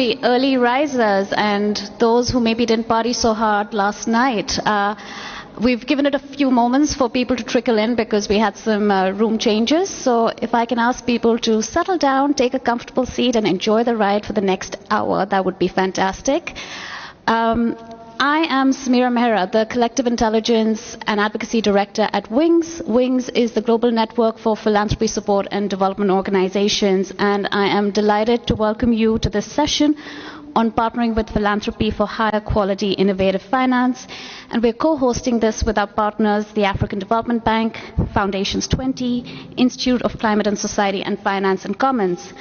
The early risers and those who maybe didn't party so hard last night. We've given it a few moments for people to trickle in because we had some room changes. So if I can ask people to settle down, take a comfortable seat and enjoy the ride for the next hour, that would be fantastic. I am Samira Mehra, the Collective Intelligence and Advocacy Director at WINGS. WINGS is the global network for philanthropy support and development organizations, and I am delighted to welcome you to this session on partnering with philanthropy for higher quality innovative finance. And we're co-hosting this with our partners, the African Development Bank, Foundations 20, Institute of Climate and Society, and Finance and Commons.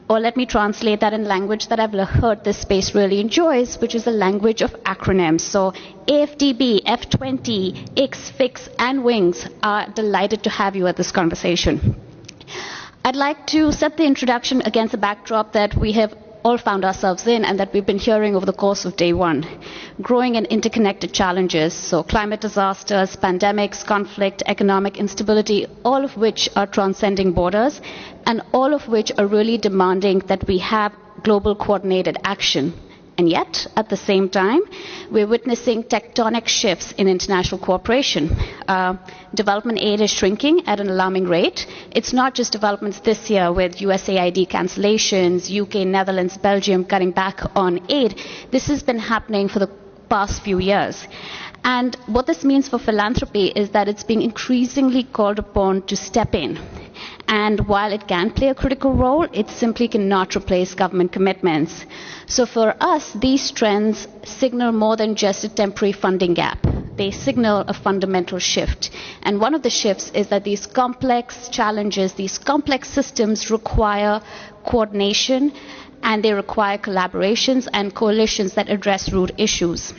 Or let me translate that in language that I've heard this space really enjoys, which is the language of acronyms. So AFDB, F20, X, FIX, and WINGS are delighted to have you at this conversation. I'd like to set the introduction against the backdrop that we have all found ourselves in and that we've been hearing over the course of day one. Growing and interconnected challenges, so climate disasters, pandemics, conflict, economic instability, all of which are transcending borders and all of which are really demanding that we have global coordinated action. And yet, at the same time, we're witnessing tectonic shifts in international cooperation. Development aid is shrinking at an alarming rate. It's not just developments this year with USAID cancellations, UK, Netherlands, Belgium cutting back on aid. This has been happening for the past few years. And what this means for philanthropy is that it's being increasingly called upon to step in. And while it can play a critical role, it simply cannot replace government commitments. So for us, these trends signal more than just a temporary funding gap. They signal a fundamental shift. And one of the shifts is that these complex challenges, these complex systems require coordination, and they require collaborations and coalitions that address root issues.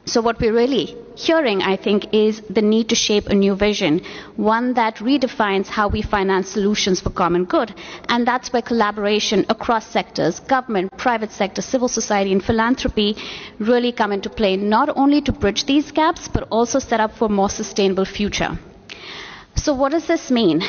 So what we're really hearing, I think, is the need to shape a new vision, one that redefines how we finance solutions for common good. And that's where collaboration across sectors, government, private sector, civil society, and philanthropy really come into play, not only to bridge these gaps, but also set up for a more sustainable future. So what does this mean?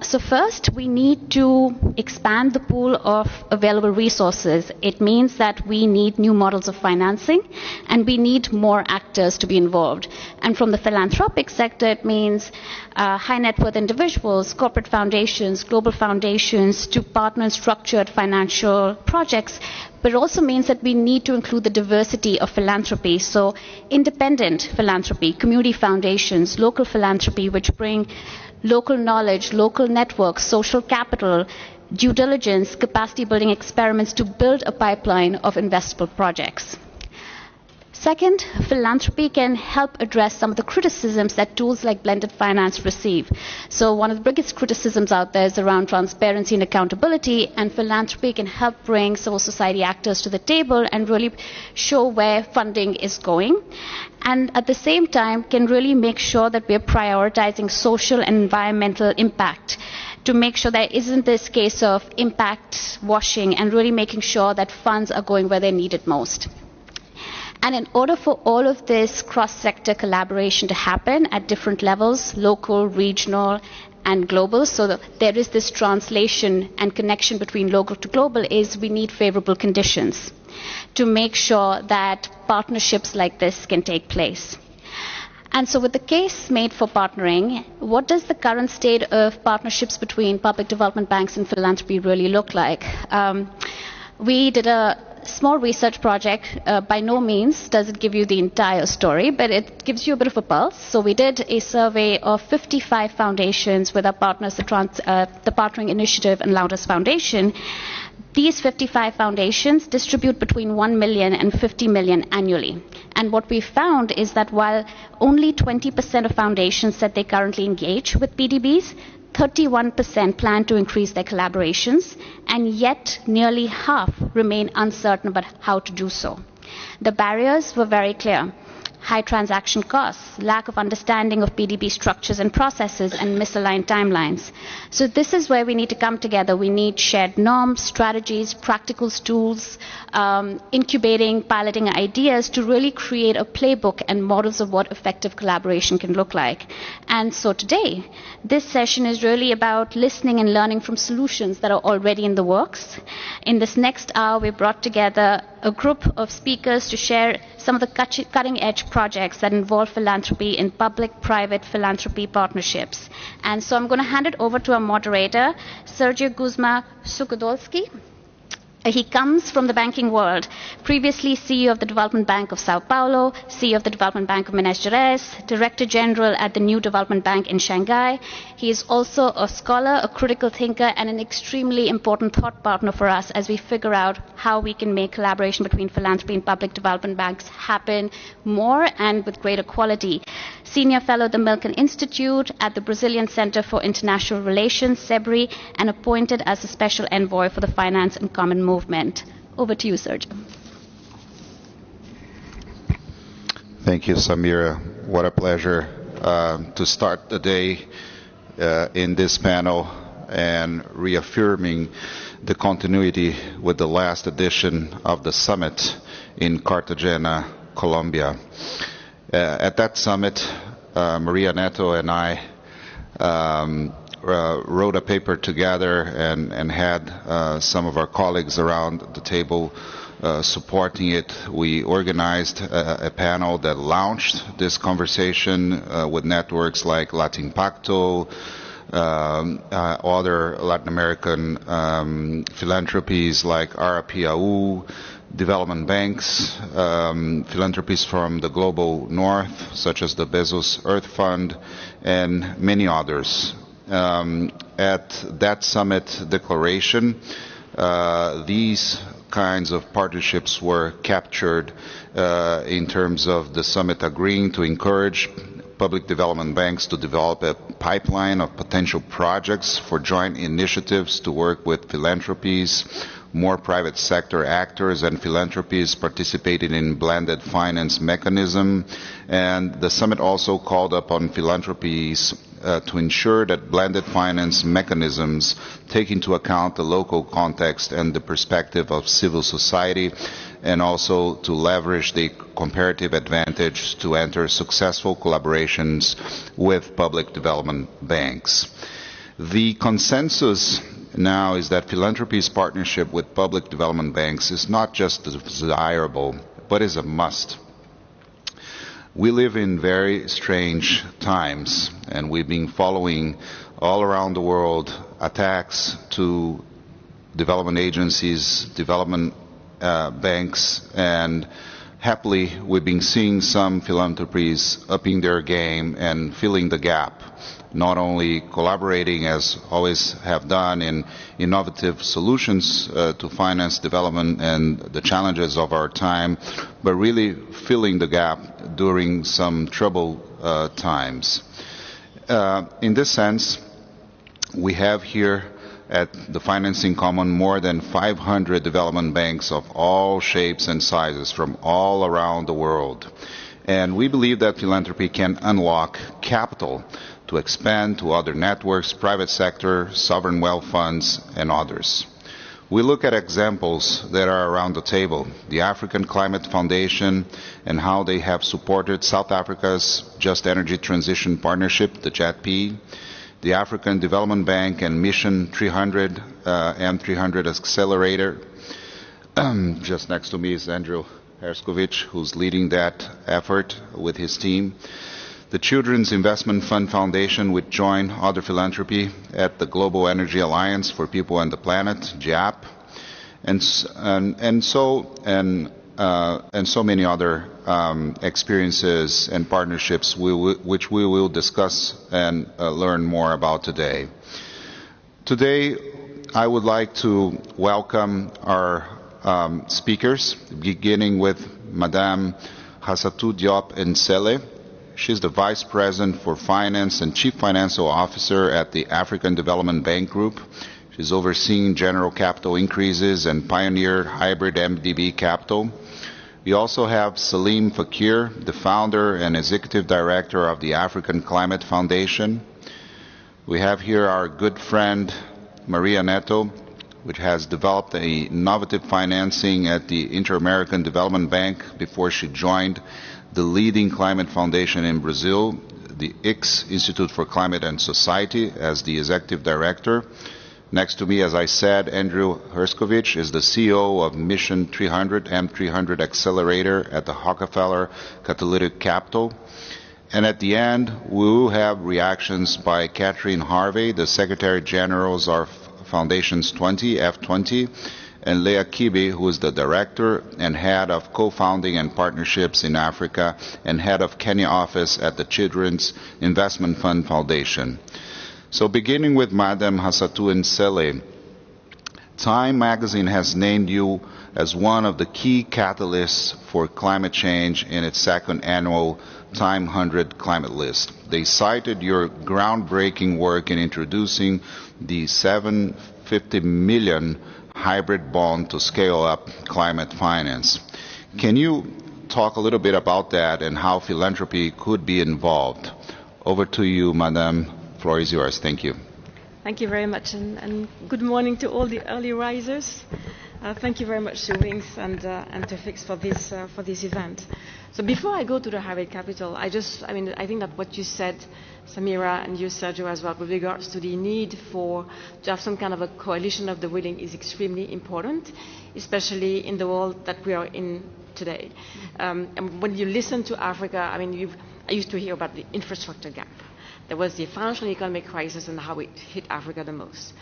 So first, we need to expand the pool of available resources. It means that we need new models of financing, and we need more actors to be involved. And from the philanthropic sector, it means high net worth individuals, corporate foundations, global foundations to partner in structured financial projects. But it also means that we need to include the diversity of philanthropy, so independent philanthropy, community foundations, local philanthropy, which bring local knowledge, local networks, social capital, due diligence, capacity building experiments to build a pipeline of investable projects. Second, philanthropy can help address some of the criticisms that tools like blended finance receive. So one of the biggest criticisms out there is around transparency and accountability, and philanthropy can help bring civil society actors to the table and really show where funding is going. And at the same time, can really make sure that we're prioritizing social and environmental impact to make sure there isn't this case of impact washing and really making sure that funds are going where they're needed most. And in order for all of this cross-sector collaboration to happen at different levels, local, regional, and global, so that there is this translation and connection between local to global, is we need favorable conditions to make sure that partnerships like this can take place. And so with the case made for partnering, what does the current state of partnerships between public development banks and philanthropy really look like? We did a small research project. By no means does it give you the entire story, but it gives you a bit of a pulse. So we did a survey of 55 foundations with our partners, the Partnering Initiative and Louders Foundation. These 55 foundations distribute between 1 million and 50 million annually. And what we found is that while only 20% of foundations said they currently engage with PDBs, 31% plan to increase their collaborations, and yet nearly half remain uncertain about how to do so. The barriers were very clear. high transaction costs, lack of understanding of PDB structures and processes, and misaligned timelines. So this is where we need to come together. We need shared norms, strategies, practical tools, incubating, piloting ideas to really create a playbook and models of what effective collaboration can look like. And so today, this session is really about listening and learning from solutions that are already in the works. In this next hour, we brought together a group of speakers to share some of the cutting-edge projects that involve philanthropy in public-private philanthropy partnerships. And so I'm going to hand it over to our moderator, Sergio Guzma Sukodolski. He comes from the banking world, previously CEO of the Development Bank of Sao Paulo, CEO of the Development Bank of Minas Gerais, Director General at the New Development Bank in Shanghai. He is also a scholar, a critical thinker, and an extremely important thought partner for us as we figure out how we can make collaboration between philanthropy and public development banks happen more and with greater quality. Senior Fellow at the Milken Institute at the Brazilian Center for International Relations, SEBRI, and appointed as the Special Envoy for the Finance and Common Movement. Over to you, Sergio. Thank you, Samira. What a pleasure to start the day in this panel and reaffirming the continuity with the last edition of the summit in Cartagena, Colombia. At that summit, Maria Neto and I wrote a paper together and had some of our colleagues around the table supporting it. We organized a panel that launched this conversation with networks like Latin Pacto, other Latin American philanthropies like Arapiaú, development banks, philanthropies from the global north, such as the Bezos Earth Fund, and many others. At that summit declaration, these kinds of partnerships were captured in terms of the summit agreeing to encourage public development banks to develop a pipeline of potential projects for joint initiatives to work with philanthropies, more private sector actors and philanthropies participating in blended finance mechanism. And the summit also called upon philanthropies to ensure that blended finance mechanisms take into account the local context and the perspective of civil society, and also to leverage the comparative advantage to enter successful collaborations with public development banks. The consensus now is that philanthropy's partnership with public development banks is not just desirable, but is a must. We live in very strange times, and we've been following all around the world attacks to development agencies, development banks, and happily we've been seeing some philanthropies upping their game and filling the gap, not only collaborating as always have done in innovative solutions to finance development and the challenges of our time, but really filling the gap during some troubled times. In this sense, we have here at the Financing Common more than 500 development banks of all shapes and sizes from all around the world. And we believe that philanthropy can unlock capital to expand to other networks, private sector, sovereign wealth funds, and others. We look at examples that are around the table, the African Climate Foundation and how they have supported South Africa's Just Energy Transition Partnership, the JETP, the African Development Bank and Mission 300, M300 Accelerator. Just next to me is Andrew Herskovich, who's leading that effort with his team. The Children's Investment Fund Foundation, which joined other philanthropy at the Global Energy Alliance for People and the Planet, GIAP, and so many other experiences and partnerships which we will discuss and learn more about today. Today, I would like to welcome our speakers, beginning with Madame Hassatou Diop Nsele. She's the Vice President for Finance and Chief Financial Officer at the African Development Bank Group. She's overseeing general capital increases and pioneered hybrid MDB capital. We also have Salim Fakir, the founder and executive director of the African Climate Foundation. We have here our good friend Maria Neto, which has developed a innovative financing at the Inter-American Development Bank before she joined the leading climate foundation in Brazil, the ICS, Institute for Climate and Society, as the executive director. Next to me, as I said, Andrew Herskovich is the CEO of Mission 300, M300 Accelerator at the Rockefeller Catalytic Capital. And at the end, we will have reactions by Catherine Harvey, the Secretary General of Foundations 20, F20, and Leah Kibe, who is the Director and Head of Co-Founding and Partnerships in Africa and Head of Kenya Office at the Children's Investment Fund Foundation. So beginning with Madam Hassatu Nsele, Time magazine has named you as one of the key catalysts for climate change in its second annual Time 100 climate list. They cited your groundbreaking work in introducing the $750 million hybrid bond to scale up climate finance. Can you talk a little bit about that and how philanthropy could be involved? Over to you, Madam. The floor is yours. Thank you. Thank you very much, and good morning to all the early risers. Thank you very much to Wings and to Fix for this event. So before I go to the hybrid capital, I think that what you said, Samira, and you, Sergio, as well, with regards to the need to have some kind of a coalition of the willing is extremely important, especially in the world that we are in today. And when you listen to Africa, I used to hear about the infrastructure gap. There was the financial and economic crisis and how it hit Africa the most.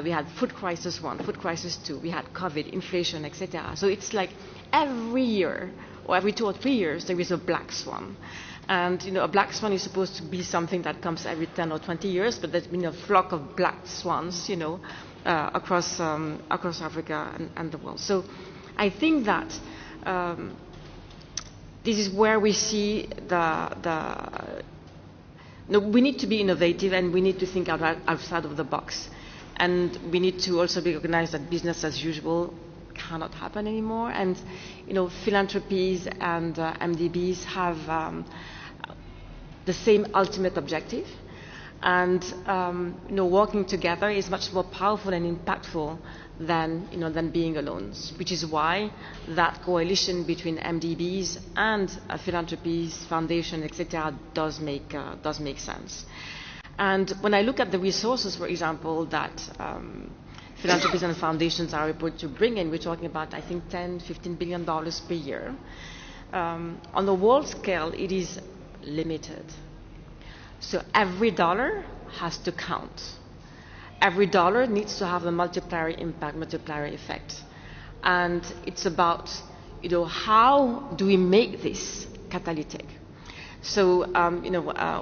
We had food crisis 1, food crisis 2. We had COVID, inflation, etc. So it's like every year or every 2 or 3 years there is a black swan. And a black swan is supposed to be something that comes every 10 or 20 years, but there's been a flock of black swans, across Africa and the world. So I think that this is where we see we need to be innovative and we need to think outside of the box. And we need to also recognize that business as usual cannot happen anymore. And, philanthropies and MDBs have the same ultimate objective. And, working together is much more powerful and impactful than being alone, which is why that coalition between MDBs and philanthropies, foundation, etc., does make sense. And when I look at the resources, for example, that philanthropies and foundations are able to bring in, we're talking about, I think, $10–15 billion per year. On the world scale, it is limited. So every dollar has to count. Every dollar needs to have a multiplier impact, multiplier effect. And it's about, how do we make this catalytic? So,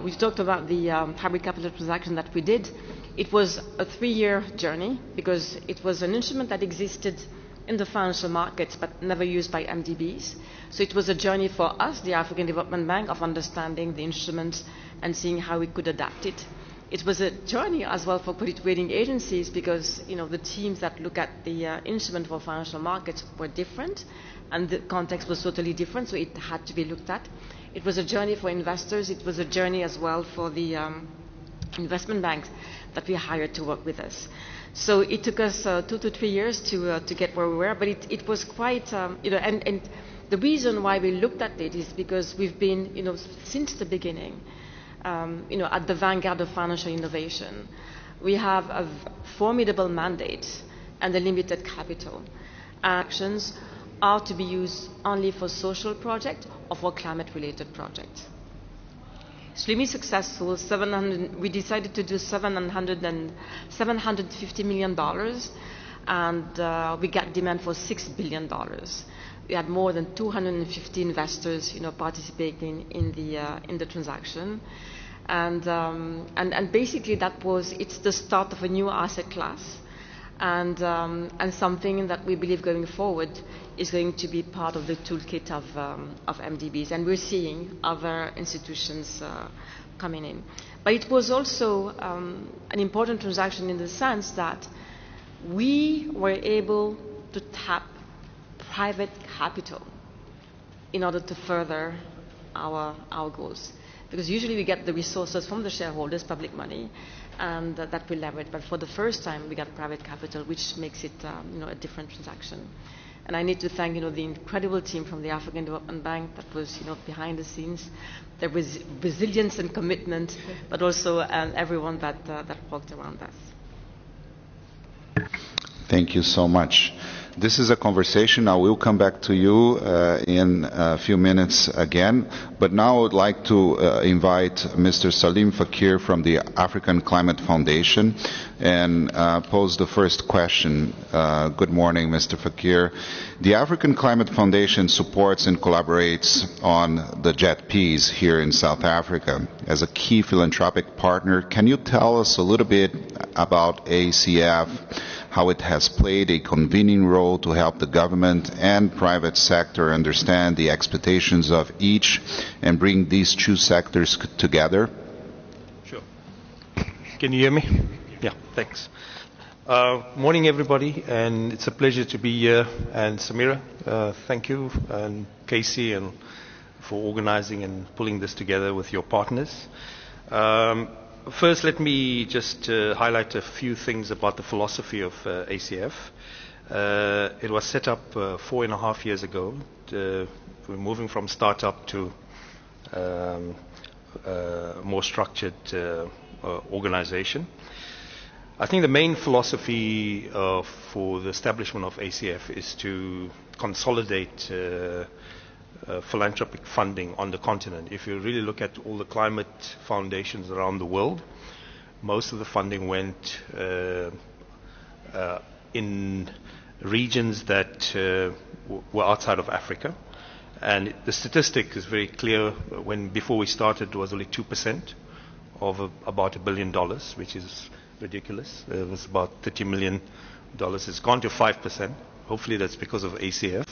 we've talked about the hybrid capital transaction that we did. It was a 3-year journey because it was an instrument that existed in the financial markets but never used by MDBs. So it was a journey for us, the African Development Bank, of understanding the instruments and seeing how we could adapt it. It was a journey as well for credit rating agencies because the teams that look at the instrument for financial markets were different and the context was totally different, so it had to be looked at. It was a journey for investors. It was a journey as well for the investment banks that we hired to work with us. So it took us 2 to 3 years to get where we were, but it was quite, and the reason why we looked at it is because we've been, since the beginning, at the vanguard of financial innovation. We have a formidable mandate and a limited capital. Actions are to be used only for social projects or for climate-related projects. Extremely successful. We decided to do $750 million, and we got demand for $6 billion. We had more than 250 investors, participating in the transaction, and basically it's the start of a new asset class, and something that we believe going forward is going to be part of the toolkit of MDBs, and we're seeing other institutions coming in. But it was also an important transaction in the sense that we were able to tap private capital in order to further our goals. Because usually we get the resources from the shareholders, public money, and that we leverage. But for the first time, we got private capital, which makes it a different transaction. And I need to thank the incredible team from the African Development Bank that was behind the scenes. There was resilience and commitment, but also everyone that worked around us. Thank you so much. This is a conversation. I will come back to you in a few minutes again. But now I would like to invite Mr. Salim Fakir from the African Climate Foundation and pose the first question. Good morning, Mr. Fakir. The African Climate Foundation supports and collaborates on the JETPs here in South Africa. As a key philanthropic partner, can you tell us a little bit about ACF, how it has played a convening role to help the government and private sector understand the expectations of each and bring these two sectors together? Sure. Can you hear me? Yeah, thanks. Morning, everybody, and it's a pleasure to be here. And Samira, thank you, and Casey, and for organizing and pulling this together with your partners. First, let me just highlight a few things about the philosophy of ACF. It was set up 4.5 years ago. We're moving from startup to more structured organization. I think the main philosophy for the establishment of ACF is to consolidate philanthropic funding on the continent. If you really look at all the climate foundations around the world, most of the funding went in regions that were outside of Africa. And the statistic is very clear. Before we started, it was only 2% of about $1 billion, which is ridiculous. It was about $30 million. It's gone to 5%. Hopefully that's because of ACF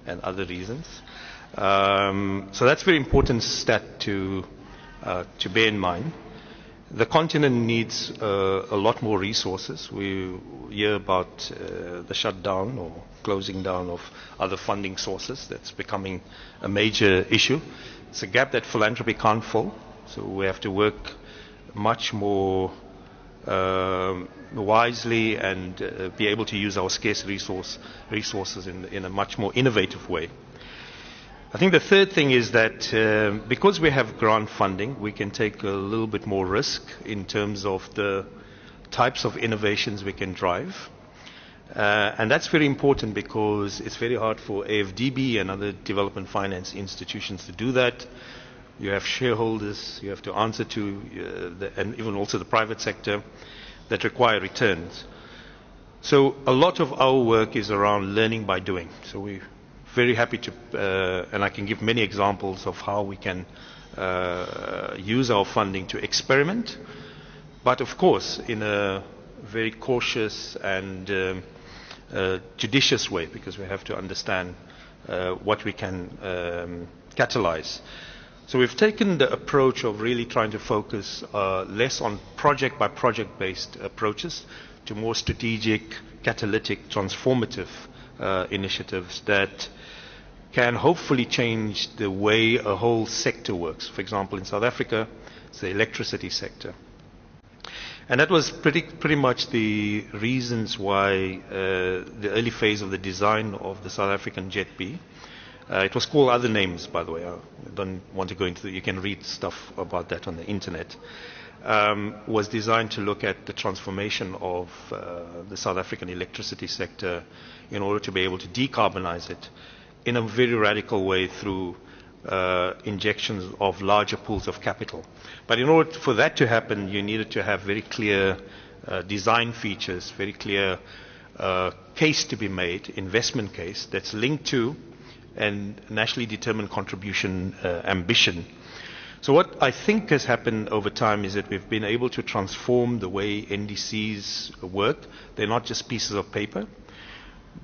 and other reasons. So that's a very important stat to bear in mind. The continent needs a lot more resources. We hear about the shutdown or closing down of other funding sources. That's becoming a major issue. It's a gap that philanthropy can't fill. So we have to work much more wisely and be able to use our scarce resources in a much more innovative way. I think the third thing is that because we have grant funding, we can take a little bit more risk in terms of the types of innovations we can drive. And that's very important because it's very hard for AFDB and other development finance institutions to do that. You have shareholders you have to answer to, and even also the private sector, that require returns. So a lot of our work is around learning by doing. So we're very happy to, and I can give many examples of how we can use our funding to experiment, but of course in a very cautious and judicious way, because we have to understand what we can catalyze. So we've taken the approach of really trying to focus less on project by project based approaches to more strategic, catalytic, transformative initiatives that can hopefully change the way a whole sector works. For example, in South Africa, it's the electricity sector. And that was pretty much the reasons why the early phase of the design of the South African JETP, it was called other names, by the way. I don't want to go into you can read stuff about that on the internet, was designed to look at the transformation of the South African electricity sector in order to be able to decarbonize it in a very radical way through injections of larger pools of capital. But in order for that to happen, you needed to have very clear design features, very clear case to be made, investment case that's linked to and nationally determined contribution ambition. So what I think has happened over time is that we've been able to transform the way NDCs work. They're not just pieces of paper,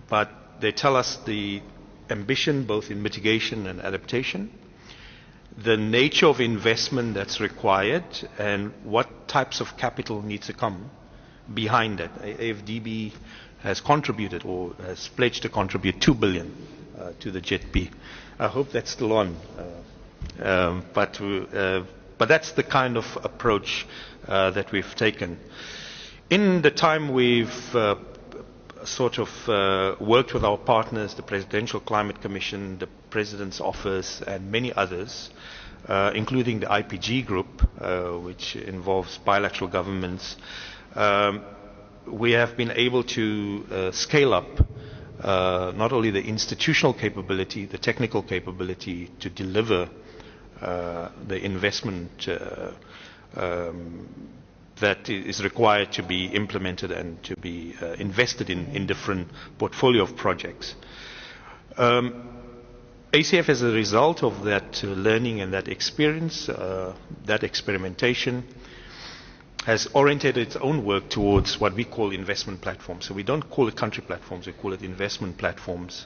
but they tell us the ambition both in mitigation and adaptation, the nature of investment that's required, and what types of capital needs to come behind that. AFDB has contributed or has pledged to contribute 2 billion to the Jet B. I hope that's still on. But that's the kind of approach that we've taken. In the time we've worked with our partners, the Presidential Climate Commission, the President's Office, and many others, including the IPG group, which involves bilateral governments, we have been able to scale up not only the institutional capability, the technical capability to deliver the investment that is required to be implemented and to be invested in different portfolio of projects. ACF, as a result of that learning and that experience, that experimentation, has oriented its own work towards what we call investment platforms. So we don't call it country platforms, we call it investment platforms,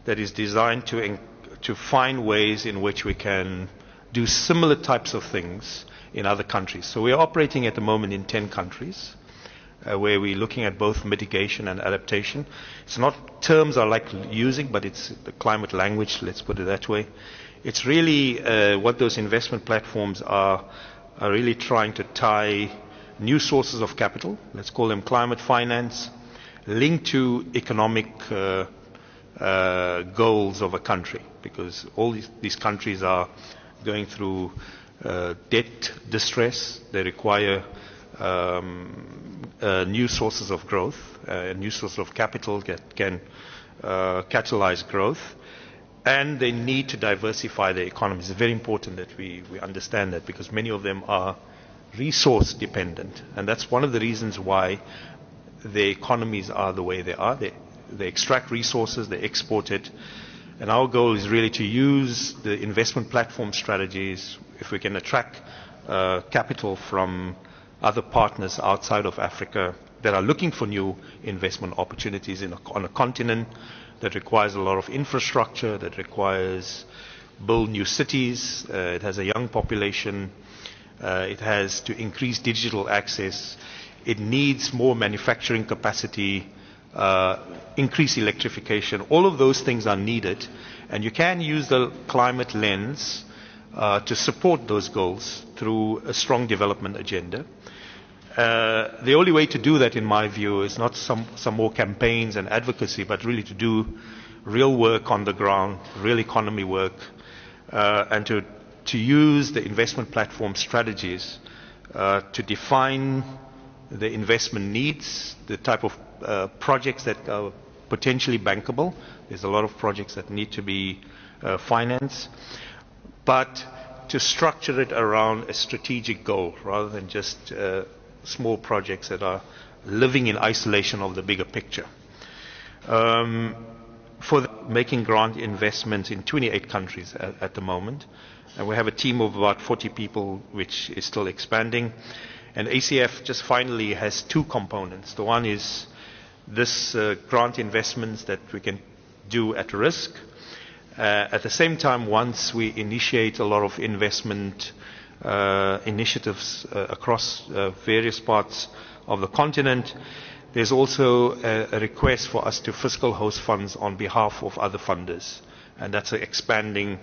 that is designed to find ways in which we can do similar types of things in other countries. So we are operating at the moment in 10 countries, where we're looking at both mitigation and adaptation. It's not terms I like using, but it's the climate language, let's put it that way. It's really what those investment platforms are really trying to tie new sources of capital, let's call them climate finance, linked to economic goals of a country, because all these countries are going through debt distress. They require new sources of growth, new sources of capital that can catalyze growth, and they need to diversify their economies. It's very important that we understand that, because many of them are resource dependent, and that's one of the reasons why their economies are the way they are. They extract resources, they export it, and our goal is really to use the investment platform strategies, if we can attract capital from other partners outside of Africa that are looking for new investment opportunities on a continent that requires a lot of infrastructure, that requires build new cities, it has a young population, it has to increase digital access, it needs more manufacturing capacity, increase electrification. All of those things are needed, and you can use the climate lens to support those goals through a strong development agenda. The only way to do that, in my view, is not some more campaigns and advocacy, but really to do real work on the ground, real economy work, and to use the investment platform strategies to define the investment needs, the type of projects that are potentially bankable. There's a lot of projects that need to be financed, but to structure it around a strategic goal rather than just small projects that are living in isolation of the bigger picture. For making grant investments in 28 countries at the moment, and we have a team of about 40 people, which is still expanding. And ACF just finally has two components. The one is this grant investments that we can do at risk. At the same time, once we initiate a lot of investment initiatives across various parts of the continent, there's also a request for us to fiscal host funds on behalf of other funders. And that's an expanding,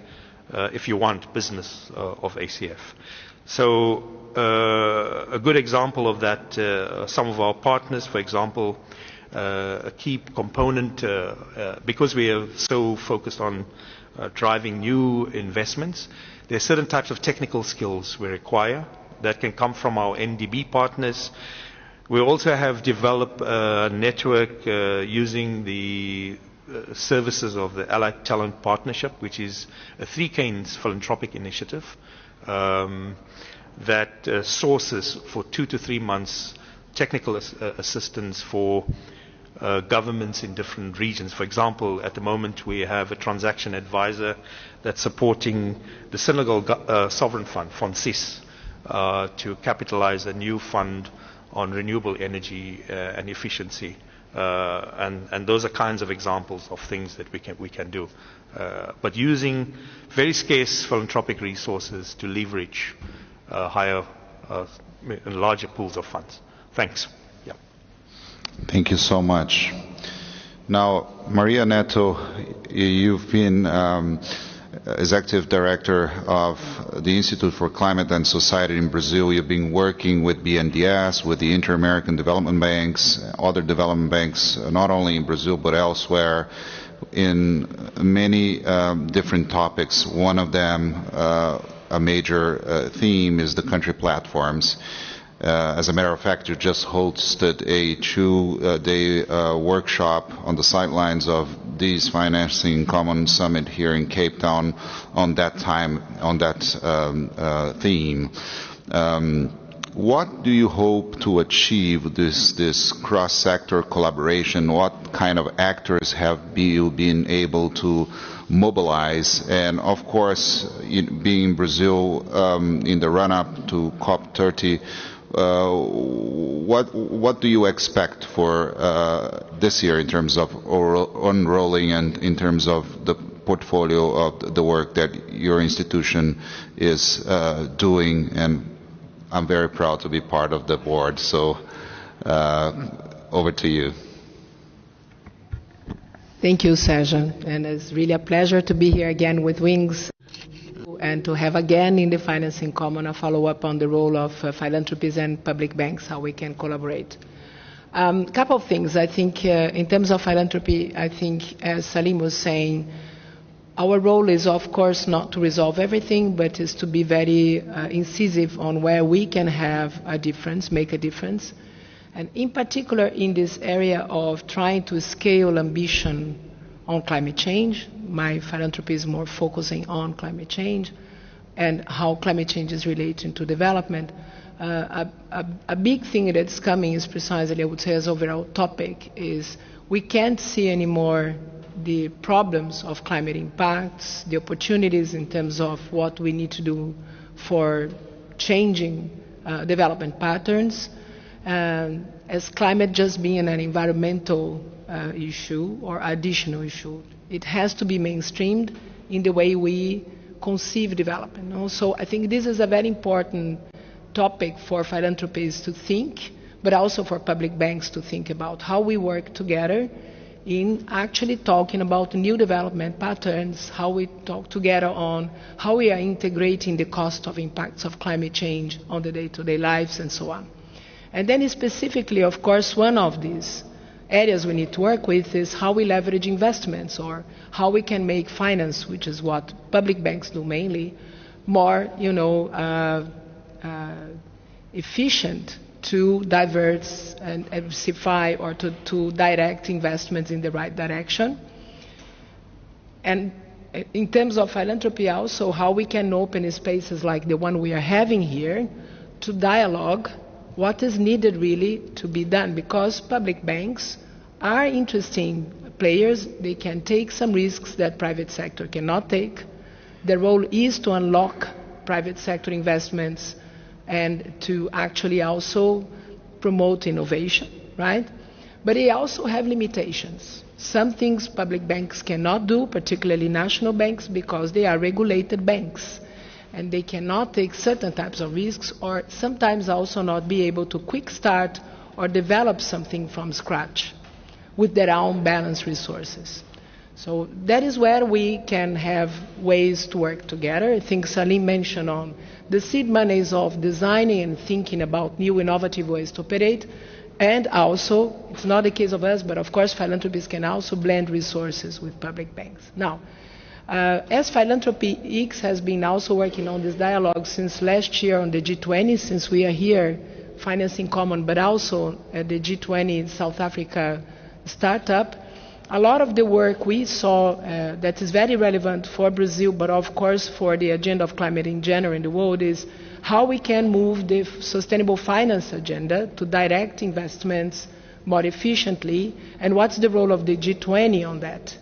if you want, business of ACF. So a good example of that, some of our partners, for example, a key component, because we are so focused on driving new investments, there are certain types of technical skills we require that can come from our NDB partners. We also have developed a network using the services of the Allied Talent Partnership, which is a Three Canes philanthropic initiative that sources for 2 to 3 months technical assistance for governments in different regions. For example, at the moment we have a transaction advisor that's supporting the Senegal Sovereign Fund, FONSIS, to capitalize a new fund on renewable energy and efficiency. And those are kinds of examples of things that we can do. But using very scarce philanthropic resources to leverage higher and larger pools of funds. Thanks. Yeah. Thank you so much. Now, Maria Neto, you've been Executive Director of the Institute for Climate and Society in Brazil. You've been working with BNDES, with the Inter-American Development Banks, other development banks, not only in Brazil but elsewhere, in many different topics. One of them, a major theme, is the country platforms. As a matter of fact, you just hosted a two-day workshop on the sidelines of this Financing Common Summit here in Cape Town on that theme. What do you hope to achieve this cross-sector collaboration? What kind of actors have you been able to mobilize? And of course, being in Brazil in the run-up to COP30, what do you expect for this year in terms of unrolling and in terms of the portfolio of the work that your institution is doing? And I'm very proud to be part of the board, so over to you. Thank you, Sergio, and it's really a pleasure to be here again with Wings and to have again in the Financing Common a follow-up on the role of philanthropies and public banks, how we can collaborate. A couple of things. I think in terms of philanthropy, I think as Salim was saying, our role is of course not to resolve everything, but is to be very incisive on where we can have a difference, make a difference. And in particular in this area of trying to scale ambition on climate change. My philanthropy is more focusing on climate change and how climate change is related to development. A big thing that's coming is precisely, I would say, as overall topic, is we can't see anymore the problems of climate impacts, the opportunities in terms of what we need to do for changing development patterns, as climate just being an environmental issue or additional issue. It has to be mainstreamed in the way we conceive development. So I think this is a very important topic for philanthropies to think, but also for public banks to think about how we work together in actually talking about new development patterns, how we talk together on how we are integrating the cost of impacts of climate change on the day-to-day lives and so on. And then specifically, of course, one of these areas we need to work with is how we leverage investments, or how we can make finance, which is what public banks do mainly, more efficient to divert and diversify, or to direct investments in the right direction. And in terms of philanthropy also, how we can open spaces like the one we are having here to dialogue what is needed really to be done, because public banks are interesting players. They can take some risks that private sector cannot take. Their role is to unlock private sector investments and to actually also promote innovation, right? But they also have limitations. Some things public banks cannot do, particularly national banks, because they are regulated banks. And they cannot take certain types of risks, or sometimes also not be able to quick start or develop something from scratch with their own balanced resources. So that is where we can have ways to work together. I think Salim mentioned on the seed monies of designing and thinking about new innovative ways to operate. And also, it's not the case of us, but of course philanthropies can also blend resources with public banks. Now, as Philanthropy X has been also working on this dialogue since last year on the G20, since we are here, Financing Common, but also at the G20 South Africa startup, a lot of the work we saw that is very relevant for Brazil, but of course for the agenda of climate in general in the world, is how we can move the sustainable finance agenda to direct investments more efficiently, and what's the role of the G20 on that.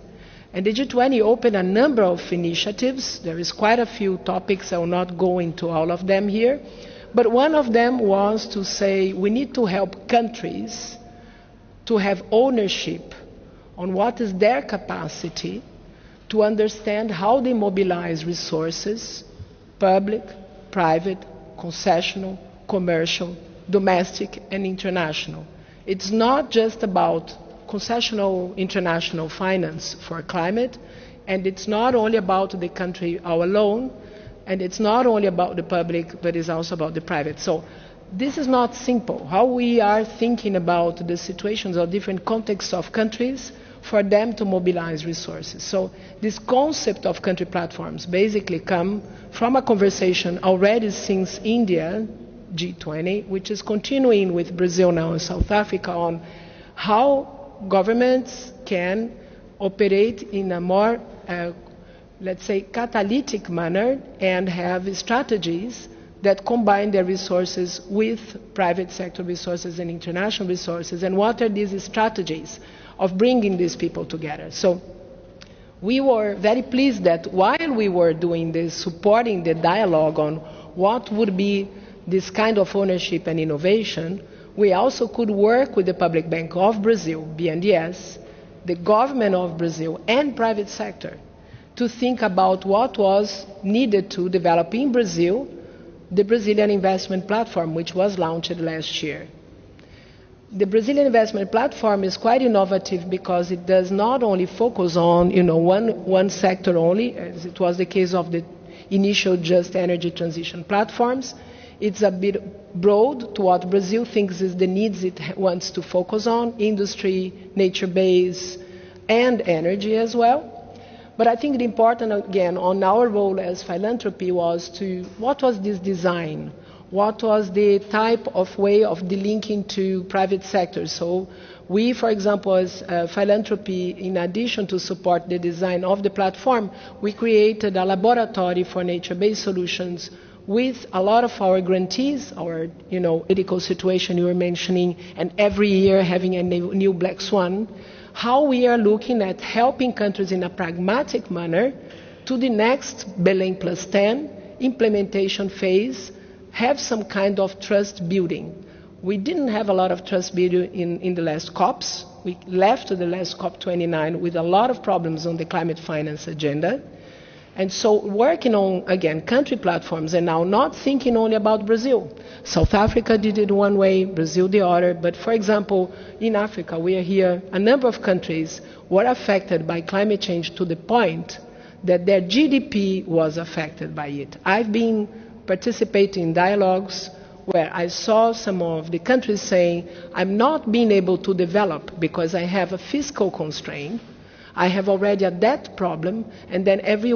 And the G20 opened a number of initiatives. There is quite a few topics. I will not go into all of them here. But one of them was to say we need to help countries to have ownership on what is their capacity to understand how they mobilize resources, public, private, concessional, commercial, domestic, and international. It's not just about concessional international finance for climate, and it's not only about the country alone, and it's not only about the public, but it's also about the private. So this is not simple. How we are thinking about the situations of different contexts of countries for them to mobilize resources. So this concept of country platforms basically come from a conversation already since India, G20, which is continuing with Brazil now and South Africa on how governments can operate in a more, let's say, catalytic manner and have strategies that combine their resources with private sector resources and international resources, and what are these strategies of bringing these people together. So we were very pleased that while we were doing this, supporting the dialogue on what would be this kind of ownership and innovation, we also could work with the Public Bank of Brazil, BNDES, the government of Brazil, and private sector to think about what was needed to develop in Brazil the Brazilian Investment Platform, which was launched last year. The Brazilian Investment Platform is quite innovative because it does not only focus on one sector only, as it was the case of the initial Just Energy Transition platforms. It's a bit broad to what Brazil thinks is the needs it wants to focus on, industry, nature-based, and energy as well. But I think the important, again, on our role as philanthropy was what was this design? What was the type of way of delinking to private sectors? So we, for example, as philanthropy, in addition to support the design of the platform, we created a laboratory for nature-based solutions with a lot of our grantees, our political situation you were mentioning, and every year having a new black swan, how we are looking at helping countries in a pragmatic manner to the next Belém Plus 10 implementation phase, have some kind of trust building. We didn't have a lot of trust building in the last COPs. We left the last COP29 with a lot of problems on the climate finance agenda. And so working on, again, country platforms, and now not thinking only about Brazil. South Africa did it one way, Brazil the other. But for example, in Africa, we are here, a number of countries were affected by climate change to the point that their GDP was affected by it. I've been participating in dialogues where I saw some of the countries saying, I'm not being able to develop because I have a fiscal constraint. I have already a debt problem, and then every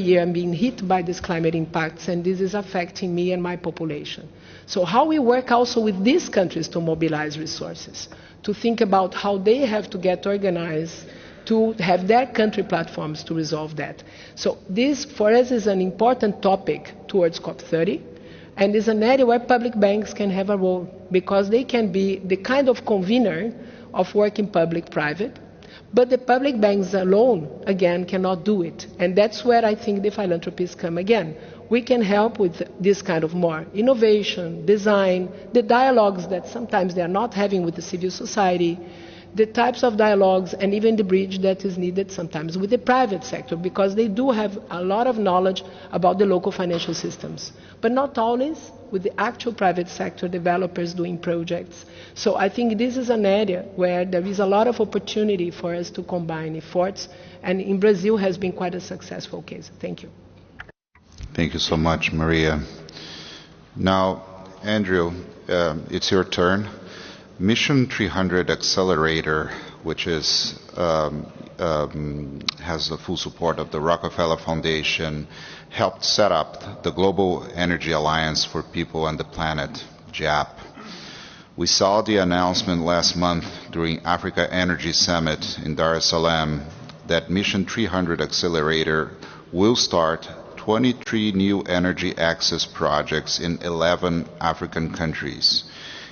year I'm being hit by these climate impacts, and this is affecting me and my population. So how we work also with these countries to mobilize resources, to think about how they have to get organized to have their country platforms to resolve that. So this, for us, is an important topic towards COP30, and is an area where public banks can have a role, because they can be the kind of convener of working public-private. But the public banks alone, again, cannot do it. And that's where I think the philanthropies come again. We can help with this kind of more innovation, design, the dialogues that sometimes they are not having with the civil society, the types of dialogues, and even the bridge that is needed sometimes with the private sector, because they do have a lot of knowledge about the local financial systems, but not always with the actual private sector developers doing projects. So I think this is an area where there is a lot of opportunity for us to combine efforts, and in Brazil has been quite a successful case. Thank you. Thank you so much, Maria. Now, Andrew, it's your turn. Mission 300 Accelerator, which is has the full support of the Rockefeller Foundation, helped set up the Global Energy Alliance for People and the Planet, GAP. We saw the announcement last month during Africa Energy Summit in Dar es Salaam that Mission 300 Accelerator will start 23 new energy access projects in 11 African countries.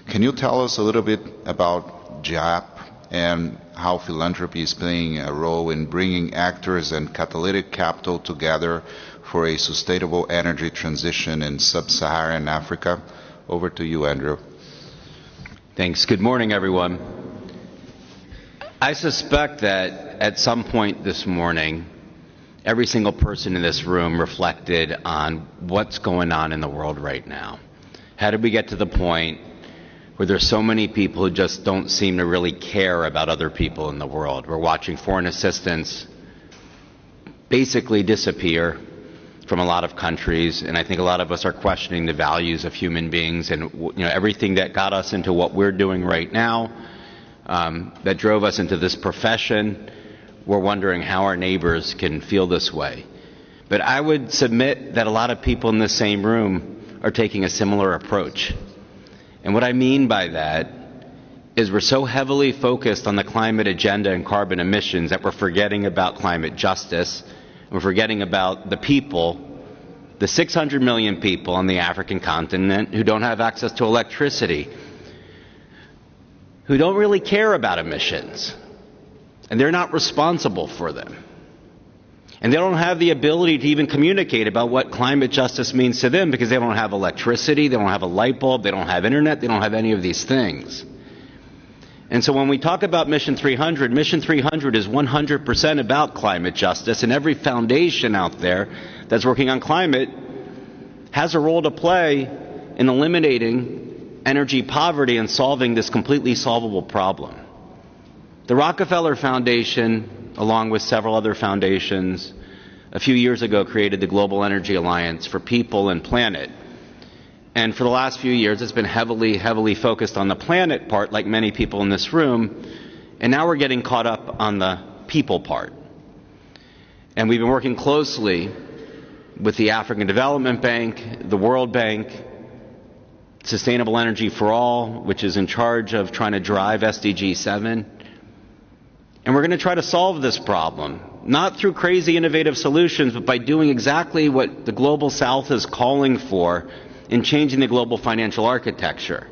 Can you tell us a little bit about GAP and how philanthropy is playing a role in bringing actors and catalytic capital together for a sustainable energy transition in sub-Saharan Africa? Over to you, Andrew. Thanks. Good morning, everyone. I suspect that at some point this morning, every single person in this room reflected on what's going on in the world right now. How did we get to the point where there's so many people who just don't seem to really care about other people in the world. We're watching foreign assistance basically disappear from a lot of countries, and I think a lot of us are questioning the values of human beings and everything that got us into what we're doing right now, that drove us into this profession. We're wondering how our neighbors can feel this way. But I would submit that a lot of people in the same room are taking a similar approach. And what I mean by that is we're so heavily focused on the climate agenda and carbon emissions that we're forgetting about climate justice. We're forgetting about the people, the 600 million people on the African continent who don't have access to electricity, who don't really care about emissions, and they're not responsible for them. And they don't have the ability to even communicate about what climate justice means to them because they don't have electricity, they don't have a light bulb, they don't have internet, they don't have any of these things. And so when we talk about Mission 300 is 100% about climate justice, and every foundation out there that's working on climate has a role to play in eliminating energy poverty and solving this completely solvable problem. The Rockefeller Foundation, along with several other foundations, a few years ago created the Global Energy Alliance for People and Planet. And for the last few years, it's been heavily focused on the planet part, like many people in this room. And now we're getting caught up on the people part. And we've been working closely with the African Development Bank, the World Bank, Sustainable Energy for All, which is in charge of trying to drive SDG 7. And we're going to try to solve this problem, not through crazy innovative solutions, but by doing exactly what the Global South is calling for in changing the global financial architecture.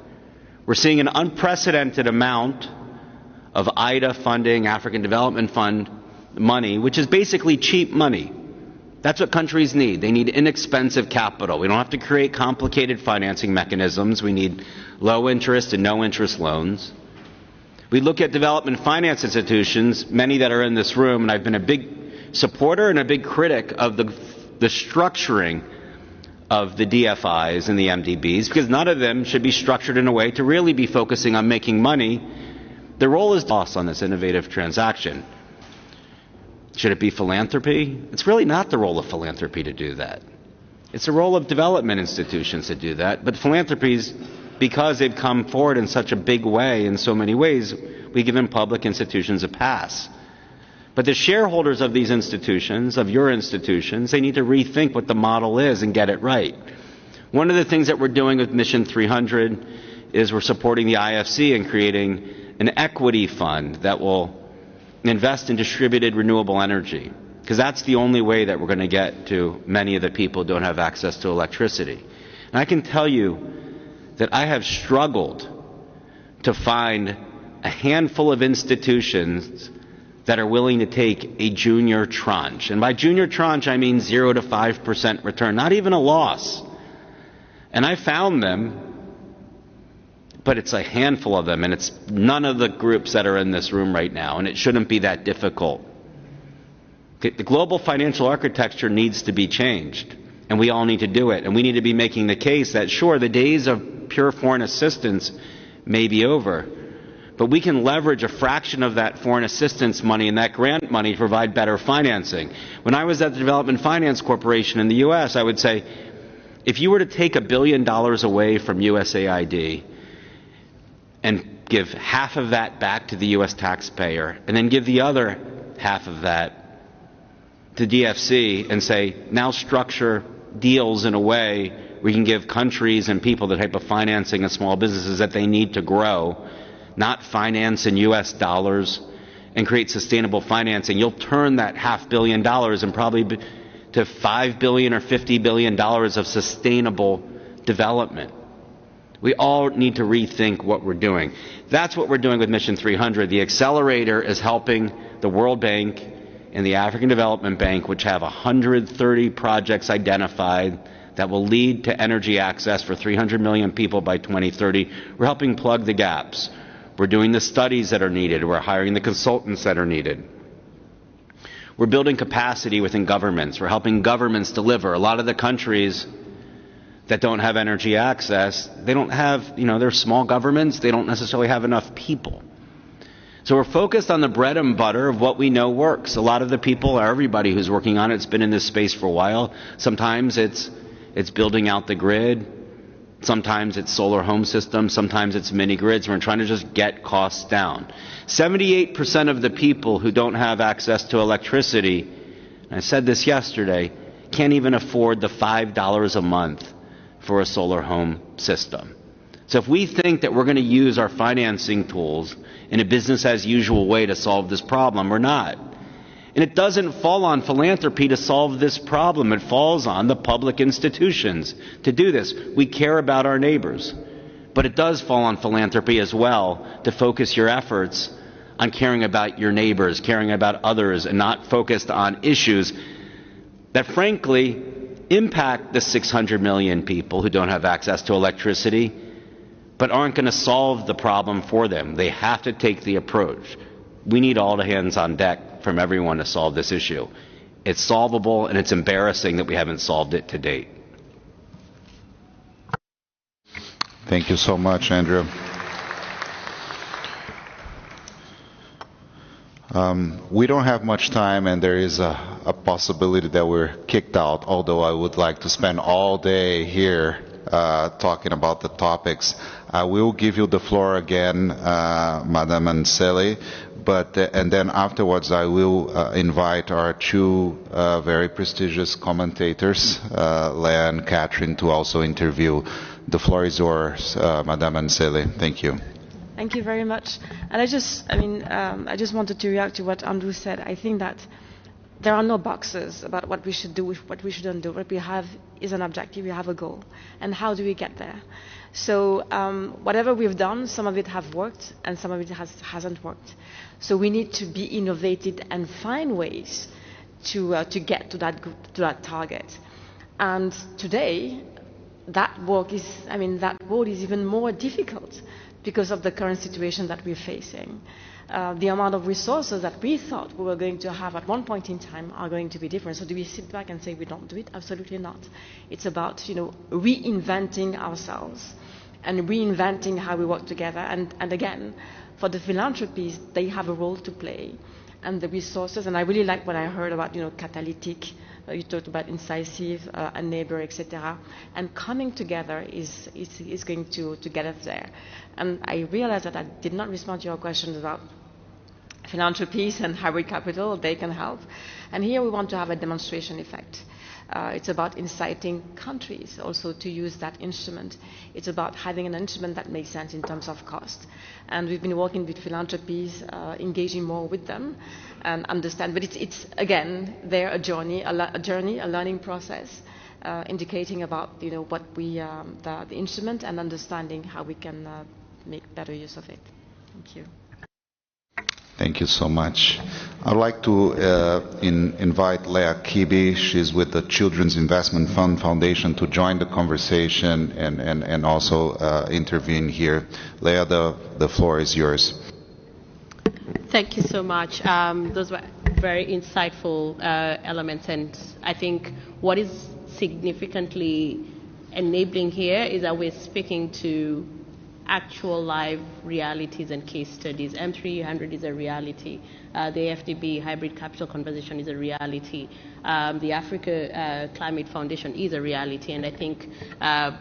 We're seeing an unprecedented amount of IDA funding, African Development Fund money, which is basically cheap money. That's what countries need. They need inexpensive capital. We don't have to create complicated financing mechanisms. We need low interest and no interest loans. We look at development finance institutions, many that are in this room, and I've been a big supporter and a big critic of the structuring of the DFIs and the MDBs, because none of them should be structured in a way to really be focusing on making money. The role is lost on this innovative transaction. Should it be philanthropy? It's really not the role of philanthropy to do that. It's the role of development institutions to do that. But philanthropies, because they've come forward in such a big way, in so many ways, we give them public institutions a pass. But the shareholders of these institutions, of your institutions, they need to rethink what the model is and get it right. One of the things that we're doing with Mission 300 is we're supporting the IFC and creating an equity fund that will invest in distributed renewable energy, because that's the only way that we're going to get to many of the people who don't have access to electricity. And I can tell you that I have struggled to find a handful of institutions that are willing to take a junior tranche. And by junior tranche, I mean 0 to 5% return, not even a loss. And I found them, but it's a handful of them, and it's none of the groups that are in this room right now, and it shouldn't be that difficult. The global financial architecture needs to be changed, and we all need to do it. And we need to be making the case that, sure, the days of pure foreign assistance may be over, but we can leverage a fraction of that foreign assistance money and that grant money to provide better financing. When I was at the Development Finance Corporation in the U.S., I would say, if you were to take $1 billion away from USAID and give half of that back to the U.S. taxpayer, and then give the other half of that to DFC and say, now structure deals in a way where you can give countries and people the type of financing and small businesses that they need to grow, not finance in U.S. dollars, and create sustainable financing, you'll turn that $500 million and probably to $5 billion or $50 billion of sustainable development. We all need to rethink what we're doing. That's what we're doing with Mission 300. The accelerator is helping the World Bank and the African Development Bank, which have 130 projects identified that will lead to energy access for 300 million people by 2030. We're helping plug the gaps. We're doing the studies that are needed. We're hiring the consultants that are needed. We're building capacity within governments. We're helping governments deliver. A lot of the countries that don't have energy access, they don't have, they're small governments, they don't necessarily have enough people. So we're focused on the bread and butter of what we know works. A lot of the people, or everybody who's working on it's been in this space for a while. Sometimes it's building out the grid. Sometimes it's solar home systems. Sometimes it's mini grids. We're trying to just get costs down. 78% of the people who don't have access to electricity, and I said this yesterday, can't even afford the $5 a month for a solar home system. So if we think that we're going to use our financing tools in a business as usual way to solve this problem, we're not. And it doesn't fall on philanthropy to solve this problem. It falls on the public institutions to do this. We care about our neighbors. But it does fall on philanthropy as well to focus your efforts on caring about your neighbors, caring about others, and not focused on issues that frankly impact the 600 million people who don't have access to electricity, but aren't going to solve the problem for them. They have to take the approach. We need all the hands on deck from everyone to solve this issue. It's solvable, and it's embarrassing that we haven't solved it to date. Thank you so much, Andrew. We don't have much time, and there is a possibility that we're kicked out, although I would like to spend all day here talking about the topics. I will give you the floor again, Madam Anseli, and then afterwards I will invite our two very prestigious commentators, Leah and Catherine, to also interview. The floor is yours, Madam Anseli. Thank you. Thank you very much. And I just wanted to react to what Andrew said. I think that there are no boxes about what we should do, what we shouldn't do. What we have is an objective, we have a goal. And how do we get there? So whatever we've done, some of it have worked and some of it hasn't worked. So we need to be innovative and find ways to get to that target. And today, that work is even more difficult because of the current situation that we're facing. The amount of resources that we thought we were going to have at one point in time are going to be different. So do we sit back and say we don't do it? Absolutely not. It's about reinventing ourselves and reinventing how we work together. And again, for the philanthropies, they have a role to play. And the resources, and I really like what I heard about catalytic. You talked about incisive, enabler, etc. And coming together is going to get us there. And I realized that I did not respond to your questions about philanthropies and hybrid capital. They can help. And here we want to have a demonstration effect. It's about inciting countries also to use that instrument. It's about having an instrument that makes sense in terms of cost. And we've been working with philanthropies, engaging more with them and understand. But it's again, they're a journey, a learning process, indicating about what the instrument and understanding how we can make better use of it. Thank you. Thank you so much. I'd like to invite Leah Kibi. She's with the Children's Investment Fund Foundation to join the conversation and also intervene here. Leah, the floor is yours. Thank you so much. Those were very insightful elements, and I think what is significantly enabling here is that we're speaking to actual live realities and case studies. M300 is a reality. The FDB hybrid capital conversation is a reality. The Africa Climate Foundation is a reality, and I think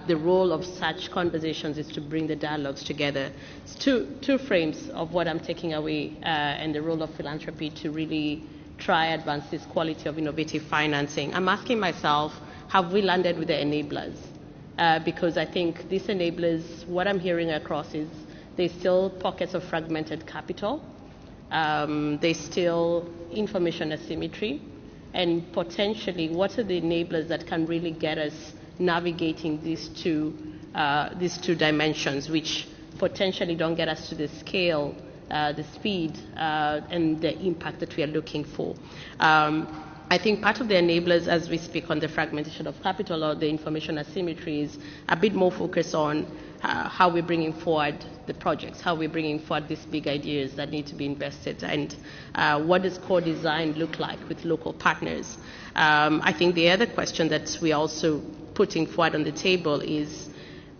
the role of such conversations is to bring the dialogues together. It's two frames of what I'm taking away, and the role of philanthropy to really try advance this quality of innovative financing. I'm asking myself, have we landed with the enablers? Because I think these enablers, what I'm hearing across is there's still pockets of fragmented capital, there's still information asymmetry, and potentially what are the enablers that can really get us navigating these two dimensions, which potentially don't get us to the scale, the speed, and the impact that we are looking for. I think part of the enablers as we speak on the fragmentation of capital or the information asymmetry is a bit more focused on how we're bringing forward the projects, how we're bringing forward these big ideas that need to be invested, and what does core design look like with local partners. I think the other question that we also putting forward on the table is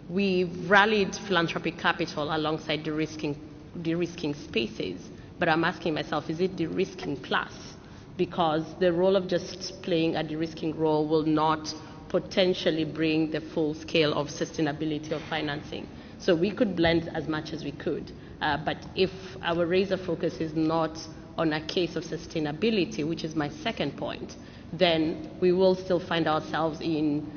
we've rallied philanthropic capital alongside de-risking spaces, but I'm asking myself, is it de-risking plus? Because the role of just playing a de-risking role will not potentially bring the full scale of sustainability of financing. So we could blend as much as we could, but if our razor focus is not on a case of sustainability, which is my second point, then we will still find ourselves in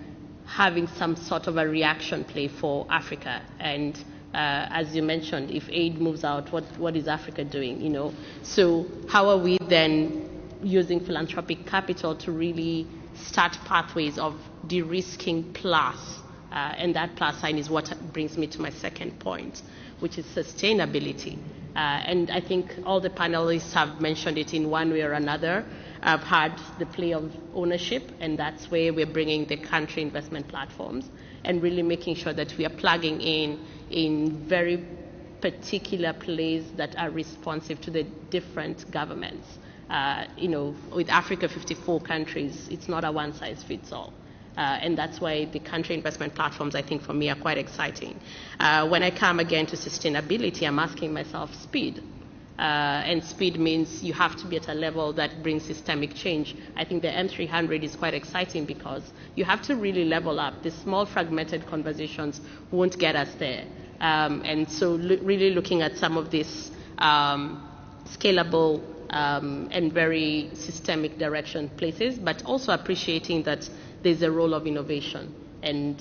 having some sort of a reaction play for Africa. And as you mentioned, if aid moves out, what is Africa doing? You know, so how are we then using philanthropic capital to really start pathways of de-risking plus? And that plus sign is what brings me to my second point, which is sustainability. And I think all the panelists have mentioned it in one way or another. I've had the play of ownership, and that's where we're bringing the country investment platforms and really making sure that we are plugging in very particular plays that are responsive to the different governments. You know, with Africa, 54 countries, it's not a one-size-fits-all. And that's why the country investment platforms, I think, for me, are quite exciting. When I come again to sustainability, I'm asking myself speed. And speed means you have to be at a level that brings systemic change. I think the M300 is quite exciting because you have to really level up. The small fragmented conversations won't get us there. And so really looking at some of these scalable and very systemic direction places, but also appreciating that there's a role of innovation and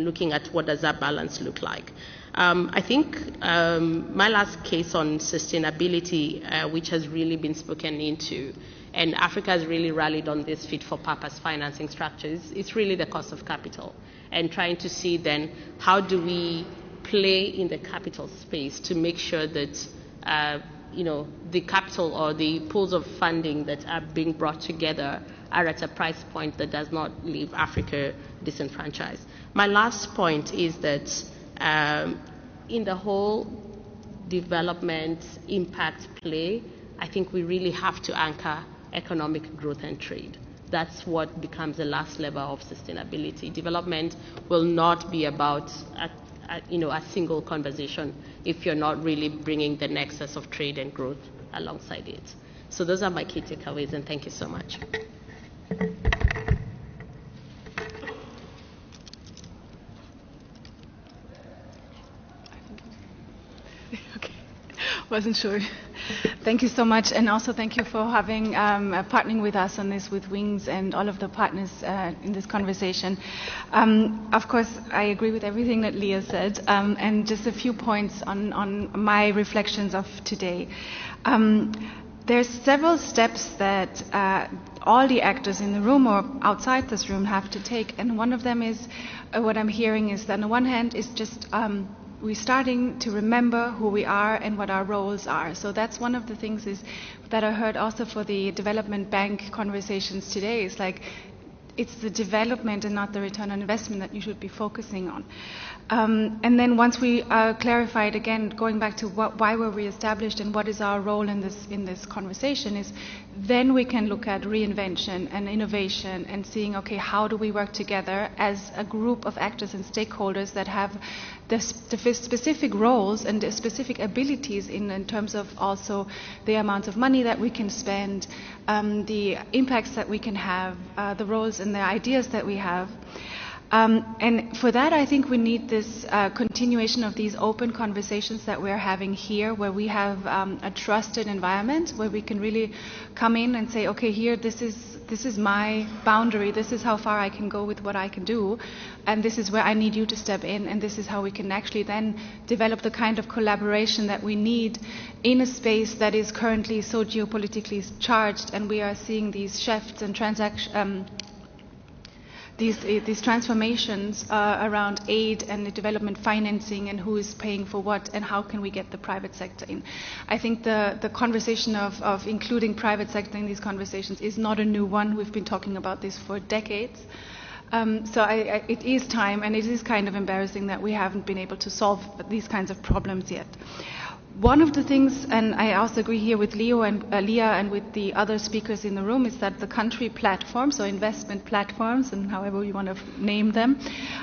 looking at what does that balance look like. I think my last case on sustainability, which has really been spoken into, and Africa has really rallied on this fit-for-purpose financing structures, it's really the cost of capital, and trying to see then how do we play in the capital space to make sure that you know, the capital or the pools of funding that are being brought together are at a price point that does not leave Africa disenfranchised. My last point is that in the whole development impact play, I think we really have to anchor economic growth and trade. That's what becomes the last level of sustainability. Development will not be about a single conversation if you're not really bringing the nexus of trade and growth alongside it. So those are my key takeaways, and thank you so much. Okay, wasn't sure. Thank you so much, and also thank you for having partnering with us on this with Wings and all of the partners in this conversation. Of course, I agree with everything that Leah said, and just a few points on my reflections of today. There's several steps that all the actors in the room or outside this room have to take, and one of them is what I'm hearing is that on the one hand is just we're starting to remember who we are and what our roles are. So that's one of the things is that I heard also for the development bank conversations today. Is like it's the development and not the return on investment that you should be focusing on. And then once we clarified again, going back to why were we established and what is our role in this conversation, is then we can look at reinvention and innovation and seeing, okay, how do we work together as a group of actors and stakeholders that have the specific roles and the specific abilities in terms of also the amount of money that we can spend, the impacts that we can have, the roles and the ideas that we have. And for that, I think we need this continuation of these open conversations that we're having here, where we have a trusted environment, where we can really come in and say, okay, here, this is my boundary, this is how far I can go with what I can do, and this is where I need you to step in, and this is how we can actually then develop the kind of collaboration that we need in a space that is currently so geopolitically charged, and we are seeing these shifts and these transformations around aid and the development financing and who is paying for what and how can we get the private sector in. I think the conversation of including private sector in these conversations is not a new one. We've been talking about this for decades. So it is time, and it is kind of embarrassing that we haven't been able to solve these kinds of problems yet. One of the things, and I also agree here with Leo and Leah and with the other speakers in the room, is that the country platforms or investment platforms, and however you want to name them,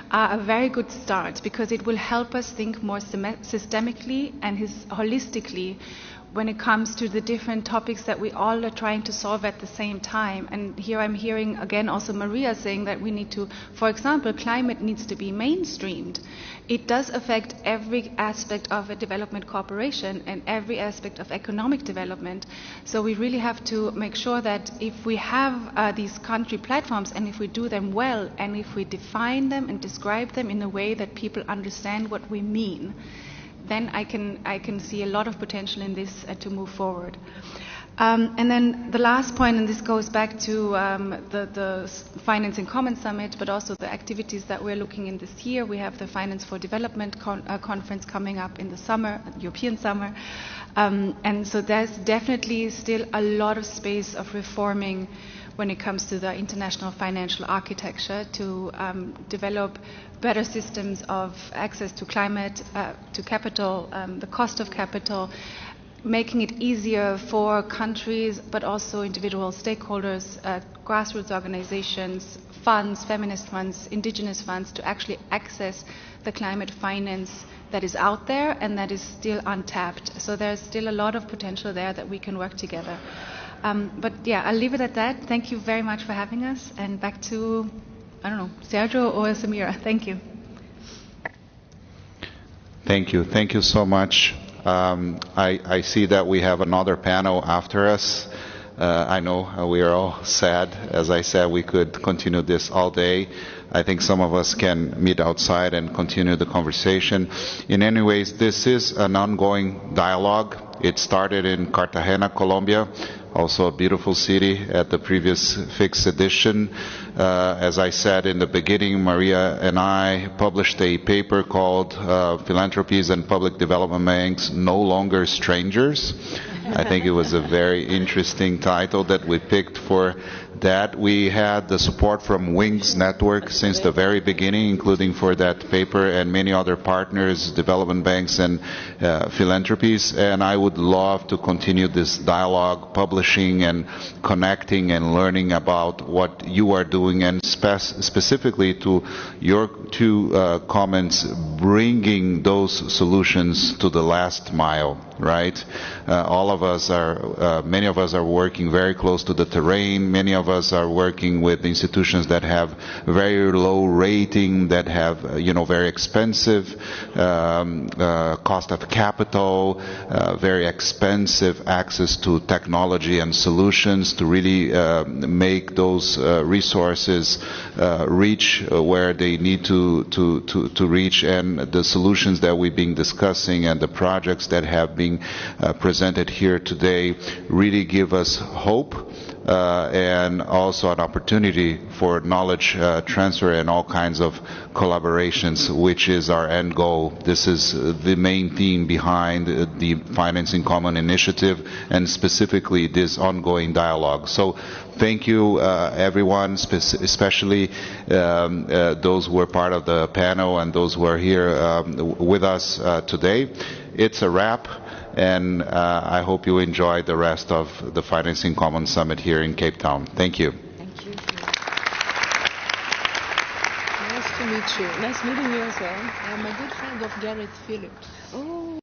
are a very good start because it will help us think more systemically and holistically when it comes to the different topics that we all are trying to solve at the same time. And here I'm hearing again also Maria saying that we need to, for example, climate needs to be mainstreamed. It does affect every aspect of a development cooperation and every aspect of economic development. So we really have to make sure that if we have these country platforms and if we do them well and if we define them and describe them in a way that people understand what we mean, then I can see a lot of potential in this to move forward. And then the last point, and this goes back to the Finance in Common Summit, but also the activities that we're looking in this year. We have the Finance for Development conference coming up in the summer, European summer. And so there's definitely still a lot of space of reforming when it comes to the international financial architecture to develop better systems of access to climate, to capital, the cost of capital, making it easier for countries but also individual stakeholders, grassroots organizations, funds, feminist funds, indigenous funds to actually access the climate finance that is out there and that is still untapped. So there's still a lot of potential there that we can work together. But yeah, I'll leave it at that. Thank you very much for having us. And back to, I don't know, Sergio or Samira. Thank you. Thank you. Thank you so much. I see that we have another panel after us. I know we are all sad. As I said, we could continue this all day. I think some of us can meet outside and continue the conversation. In any ways, this is an ongoing dialogue. It started in Cartagena, Colombia, also a beautiful city at the previous fixed edition. As I said in the beginning, Maria and I published a paper called Philanthropies and Public Development Banks No Longer Strangers. I think it was a very interesting title that we picked for that. We had the support from Wings Network since the very beginning, including for that paper, and many other partners, development banks and philanthropies. And I would love to continue this dialogue, publishing and connecting and learning about what you are doing, and specifically to your two comments, bringing those solutions to the last mile, right? All of us are, many of us are working very close to the terrain. Many of us are working with institutions that have very low rating, that have, very expensive cost of capital, very expensive access to technology and solutions to really make those resources reach where they need to reach. And the solutions that we've been discussing and the projects that have been presented here today really give us hope and also an opportunity for knowledge transfer and all kinds of collaborations, which is our end goal. This is the main theme behind the Finance in Common initiative and specifically this ongoing dialogue. So thank you everyone, especially those who were part of the panel and those who are here with us today. It's a wrap. And I hope you enjoy the rest of the Finance in Common Summit here in Cape Town. Thank you. Thank you. Nice to meet you. Nice meeting you as well. I'm a good friend of Gareth Phillips. Oh.